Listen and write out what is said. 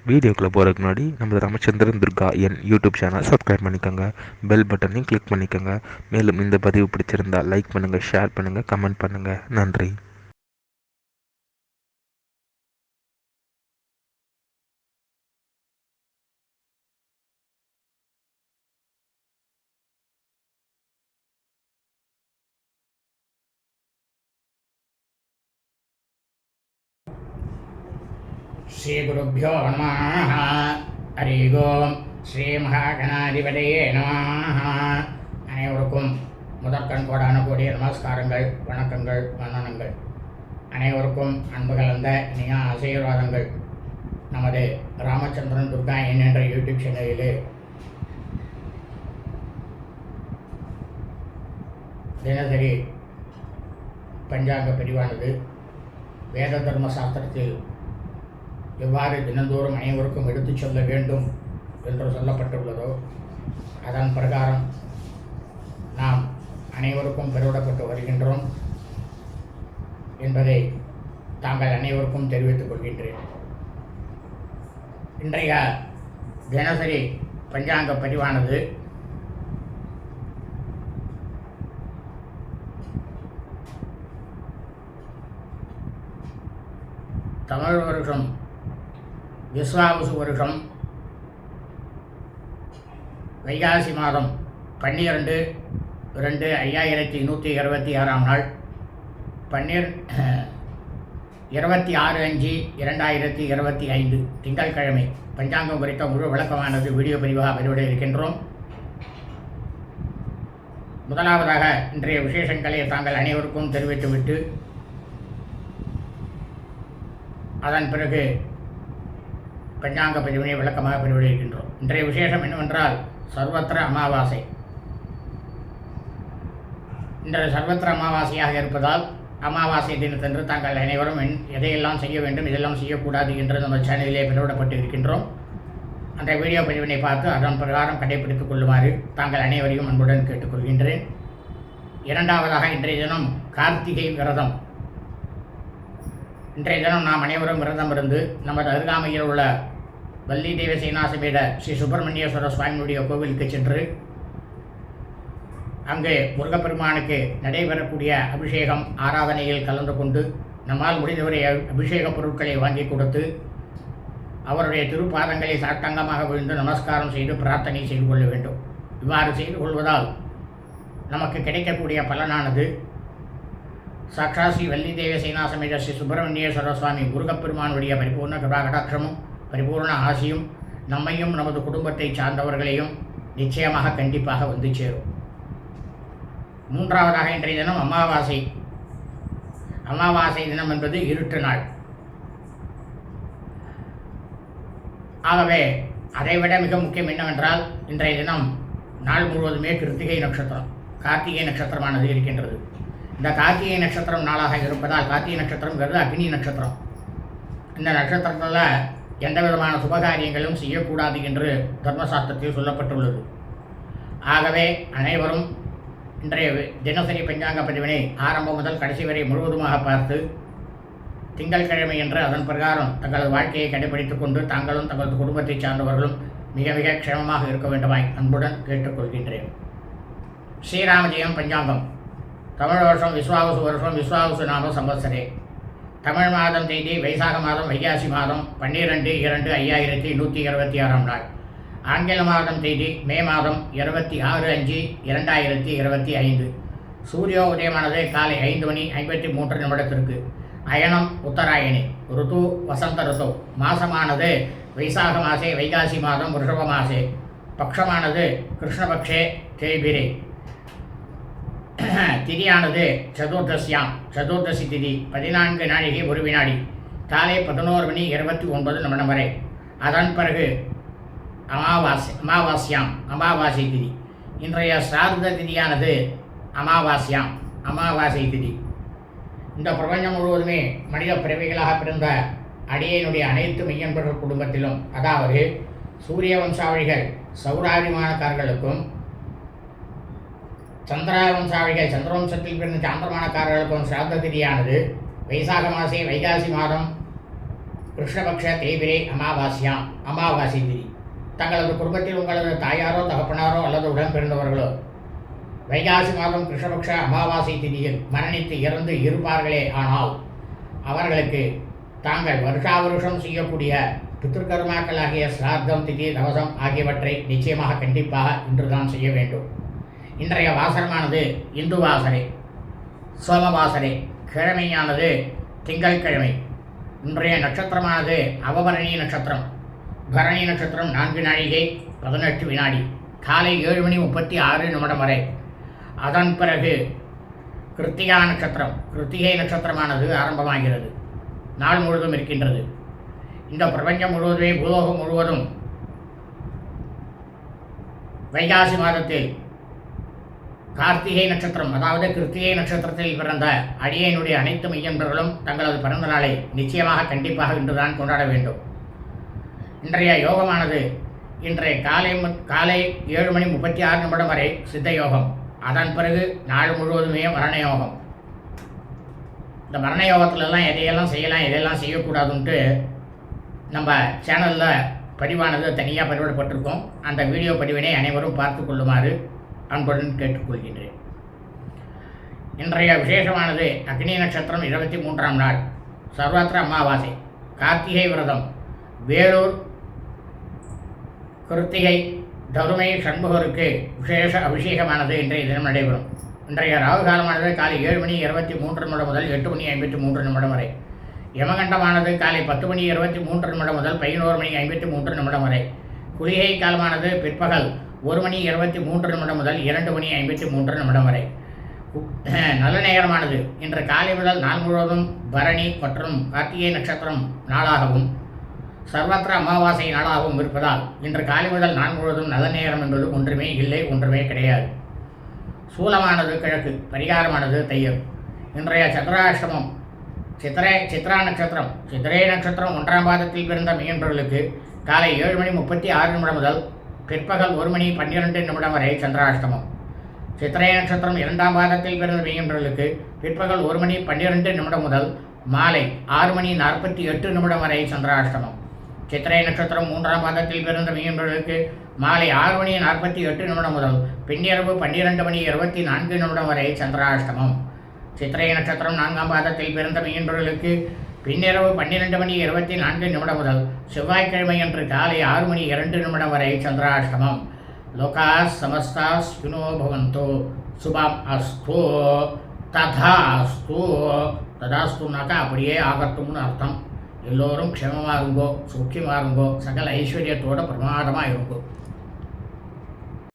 வீடியோக்குள்ளே போகிறதுக்கு முன்னாடி நம்ம ராமச்சந்திரன் துர்கா என் யூடியூப் சேனல் சப்ஸ்கிரைப் பண்ணிக்கோங்க, பெல் பட்டனையும் கிளிக் பண்ணிக்கோங்க. மேலும் இந்த பதிவு பிடிச்சிருந்தால் லைக் பண்ணுங்கள், ஷேர் பண்ணுங்கள், கமெண்ட் பண்ணுங்கள். நன்றி. श्री गुरुभ्यो नमः. हरि ओम. ஸ்ரீ மகாகணாதிபதியே நமः. அனைவருக்கும் முதற்கண் கோடான கூடிய நமஸ்காரங்கள், வணக்கங்கள், வந்தனங்கள். அனைவருக்கும் அன்பு கலந்த இனிய ஆசீர்வாதங்கள். நமது ராமச்சந்திரன் துர்கா என்ற யூடியூப் சேனலிலே தினசரி பஞ்சாங்க பிரிவானது வேத தர்ம சாஸ்திரத்தில் எவ்வாறு தினந்தோறும் அனைவருக்கும் எடுத்துச் சொல்ல வேண்டும் என்று சொல்லப்பட்டுள்ளதோ அதன் பிரகாரம் நாம் அனைவருக்கும் பெருவிடப்பட்டு வருகின்றோம் என்பதை தாங்கள் அனைவருக்கும் தெரிவித்துக் கொள்கின்றேன். இன்றைய தினசரி பஞ்சாங்க பதிவானது தமிழ் வருஷம் விஸ்வாவசு வருஷம் வைகாசி மாதம் 12/2/5126 நாள் 26/5/2025 திங்கட்கிழமை பஞ்சாங்கம் குறித்த முழு விளக்கமானது வீடியோ பதிவாக பதிவிட இருக்கின்றோம். முதலாவதாக இன்றைய விசேஷங்களை தாங்கள் அனைவருக்கும் தெரிவித்துவிட்டு அதன் பிறகு பஞ்சாங்க பதிவினை விளக்கமாக பதிவிட இருக்கின்றோம். இன்றைய விசேஷம் என்னவென்றால் சர்வத்திர அமாவாசை. இன்றைய சர்வத்திர அமாவாசையாக இருப்பதால் அமாவாசை தினத்தன்று தாங்கள் அனைவரும் எதையெல்லாம் செய்ய வேண்டும், இதெல்லாம் செய்யக்கூடாது என்று நம்ம சேனலிலே பதிவிடப்பட்டு இருக்கின்றோம். அந்த வீடியோ பதிவினை பார்த்து அதன் பிரகாரம் கடைபிடித்துக் கொள்ளுமாறு தாங்கள் அனைவரையும் அன்புடன் கேட்டுக்கொள்கின்றேன். இரண்டாவதாக இன்றைய தினம் கார்த்திகை விரதம். இன்றைய தினம் நாம் அனைவரும் விரதம் இருந்து நமது அருகாமையில் உள்ள வள்ளி தேவசேனா சமேத ஸ்ரீ சுப்பிரமணியேஸ்வர சுவாமியுடைய கோவிலுக்கு சென்று அங்கு முருகப்பெருமானுக்கு நடைபெறக்கூடிய அபிஷேகம் ஆராதனையில் கலந்து கொண்டு நம்மால் முடிந்தவரை அபிஷேக பொருட்களை வாங்கி கொடுத்து அவருடைய திருப்பாதங்களை சாட்டங்கமாக விழுந்து நமஸ்காரம் செய்து பிரார்த்தனை செய்து கொள்ள வேண்டும். இவ்வாறு செய்து கொள்வதால் நமக்கு கிடைக்கக்கூடிய பலனானது சாட்சா ஸ்ரீ வள்ளி தேவசேனா சமேத ஸ்ரீ சுப்பிரமணியேஸ்வர சுவாமி முருகப்பெருமானுடைய பரிபூர்ண கிருபாகடாட்சமும் பரிபூர்ண ஆசியும் நம்மையும் நமது குடும்பத்தை சார்ந்தவர்களையும் நிச்சயமாக கண்டிப்பாக வந்து சேரும். மூன்றாவதாக இன்றைய தினம் அமாவாசை. அமாவாசை தினம் என்பது இருட்டு நாள். ஆகவே அதைவிட மிக முக்கியம் என்னவென்றால் இன்றைய தினம் நாள் முழுவதுமே கிருத்திகை நட்சத்திரம், கார்த்திகை நட்சத்திரமானது இருக்கின்றது. இந்த கார்த்திகை நட்சத்திரம் நாளாக இருப்பதால் கார்த்திகை நட்சத்திரம்ங்கிறது அக்னி நட்சத்திரம். இந்த நட்சத்திரத்தில் எந்த விதமான சுபகாரியங்களும் செய்யக்கூடாது என்று தர்மசாஸ்திரத்தில் சொல்லப்பட்டுள்ளது. ஆகவே அனைவரும் இன்றைய தினசரி பஞ்சாங்க பதிவினை ஆரம்பம் முதல் கடைசி வரை முழுவதுமாக பார்த்து திங்கட்கிழமை என்று அதன் பிரகாரம் தங்களது வாழ்க்கையை கடைபிடித்துக் கொண்டு தாங்களும் தங்களது குடும்பத்தை சார்ந்தவர்களும் மிக மிக க்ஷேமமாக இருக்க வேண்டுமாய் அன்புடன் கேட்டுக்கொள்கின்றேன். ஸ்ரீராமஜெயம் பஞ்சாங்கம். தமிழ் வருஷம் விஸ்வாவசு நாம சம்பத்சரே. தமிழ் மாதம் தேதி வைசாக மாதம் வைகாசி மாதம் 12/2/5126 நாள். ஆங்கில மாதம் தேதி மே மாதம் 26/5/2025. சூரிய உதயமானது காலை 5:53 அயனம் உத்தராயணி. ருது வசந்த ருது. மாசமானது வைசாக மாசே வைகாசி மாதம் ரிஷப மாசே. பக்ஷமானது கிருஷ்ணபக்ஷே தேய்பிரே. திதியானது சதுர்தசி திதி 14 நாழிகை 1 வினாடி. காலை 11:29 வரை. அதன் பிறகு அமாவாசை திதி. இன்றைய சிரார்த்த திதியானது அமாவாசை திதி. இந்த பிரபஞ்சம் முழுவதுமே மனித பிறவிகளாக பிறந்த அடியனுடைய அனைத்து மெய்யன்பர்கள் குடும்பத்திலும், அதாவது சூரிய வம்சாவளிகள் சௌராரிமானக்காரர்களுக்கும் சந்திரவம்சாவளிகள் சந்திரவம்சத்தில் பிறந்த சாந்திரமானக்காரர்களுக்கும் சிராத்த திதியானது வைசாக மாசே வைகாசி மாதம் கிருஷ்ணபக்ஷ தேய்பிரை அமாவாஸ்யாம் அமாவாசை திதி. தங்களது குடும்பத்தில் உங்களது தாயாரோ தகப்பனாரோ அல்லது உடன் பிறந்தவர்களோ வைகாசி மாதம் கிருஷ்ணபக்ஷ அமாவாசை திதியில் மரணித்து இறந்து இருப்பார்களே ஆனால் அவர்களுக்கு தாங்கள் வருஷா வருஷம் செய்யக்கூடிய பித்ருக்கர்மாக்களாகிய சிராத்தம் திதி தவசம் ஆகியவற்றை நிச்சயமாக கண்டிப்பாக இன்றுதான் செய்ய வேண்டும். இன்றைய வாசனமானது இந்து வாசனை, சோமவாசனை, கிழமையானது திங்கட்கிழமை. இன்றைய நட்சத்திரமானது அவபரணி நட்சத்திரம். பரணி நட்சத்திரம் 4 நாழிகை 18 வினாடி, காலை 7:36 வரை. அதன் பிறகு கிருத்திகா நட்சத்திரம், கிருத்திகை நட்சத்திரமானது ஆரம்பமாகிறது. நாள் முழுவதும் இருக்கின்றது. இந்த பிரபஞ்சம் முழுவதுமே பூலோகம் முழுவதும் வைகாசி மாதத்தில் கார்த்திகை நட்சத்திரம், அதாவது கிருத்திகை நட்சத்திரத்தில் பிறந்த அடியனுடைய அனைத்து மையன்பர்களும் தங்களது பிறந்த நாளை நிச்சயமாக கண்டிப்பாக இன்றுதான் கொண்டாட வேண்டும். இன்றைய யோகமானது இன்றைய காலை 7:36 வரை சித்த யோகம். அதன் பிறகு நாள் முழுவதுமே மரண யோகம். இந்த மரண யோகத்திலலாம் எதையெல்லாம் செய்யலாம் எதையெல்லாம் செய்யக்கூடாதுன்ட்டு நம்ம சேனலில் பதிவானது தனியாக பதிவிடப்பட்டிருக்கோம். அந்த வீடியோ பதிவினை அனைவரும் பார்த்து கொள்ளுமாறு அன்புடன் கேட்டுக்கொள்கின்றேன். இன்றைய விசேஷமானது அக்னி நட்சத்திரம் 23ஆம் நாள், சர்வத்திர அமாவாசை, கார்த்திகை விரதம், வேலூர் கிருத்திகை தருமை சண்முகருக்கு விசேஷ அபிஷேகமானது இன்றைய தினம் நடைபெறும். இன்றைய ராகு காலமானது காலை 7:23 முதல் 8:53 வரை. யமகண்டமானது காலை 10:23 முதல் 11:53 வரை. குளிகை காலமானது பிற்பகல் 1:23 முதல் 2:53 வரை. நல்ல நேரமானது இன்று காலை முதல் நாள் முழுவதும் பரணி மற்றும் கார்த்திகை நட்சத்திரம் நாளாகவும் சர்வத்திர அமாவாசை நாளாகவும் இருப்பதால் இன்று காலை முதல் நாள் முழுவதும் நல்ல நேரம் என்பது ஒன்றுமே இல்லை, ஒன்றுமே கிடையாது. சூலமானது கிழக்கு, பரிகாரமானது தையல். இன்றைய சந்திராஷ்டமம் சித்ரா நட்சத்திரம். சித்திரை நட்சத்திரம் 1ஆம் பாதத்தில் பிறந்த மீன்பர்களுக்கு காலை 7:36 முதல் பிற்பகல் 1:12 வரை சந்திராஷ்டமம். சித்திரை நட்சத்திரம் 2ஆம் பாதத்தில் பிறந்த மீன்பர்களுக்கு பிற்பகல் 1:12 முதல் மாலை 6:48 வரை சந்திராஷ்டமம். சித்திரை நட்சத்திரம் 3ஆம் பாதத்தில் பிறந்த மீன்பர்களுக்கு மாலை 6:48 முதல் பின்னிரவு 12:24 வரை சந்திராஷ்டமம். சித்திரை நட்சத்திரம் 4ஆம் பாதத்தில் பிறந்த மீன்பர்களுக்கு பின்னிரவு 12:24 முதல் செவ்வாய்க்கிழமை அன்று காலை 6:02 வரை சந்திராஷ்டமம். லோகா சமஸ்தா ஸ்பினோ பவந்தோ சுபம் அஸ்து ததாஸ்து. ததாஸ்துனாக்கா அப்படியே ஆகட்டும்னு அர்த்தம். எல்லோரும் க்ஷேமமாக இருங்கோ, சுக்கியமாக இருங்கோ, சகல ஐஸ்வர்யத்தோட பிரமாதமாக இருக்கும்.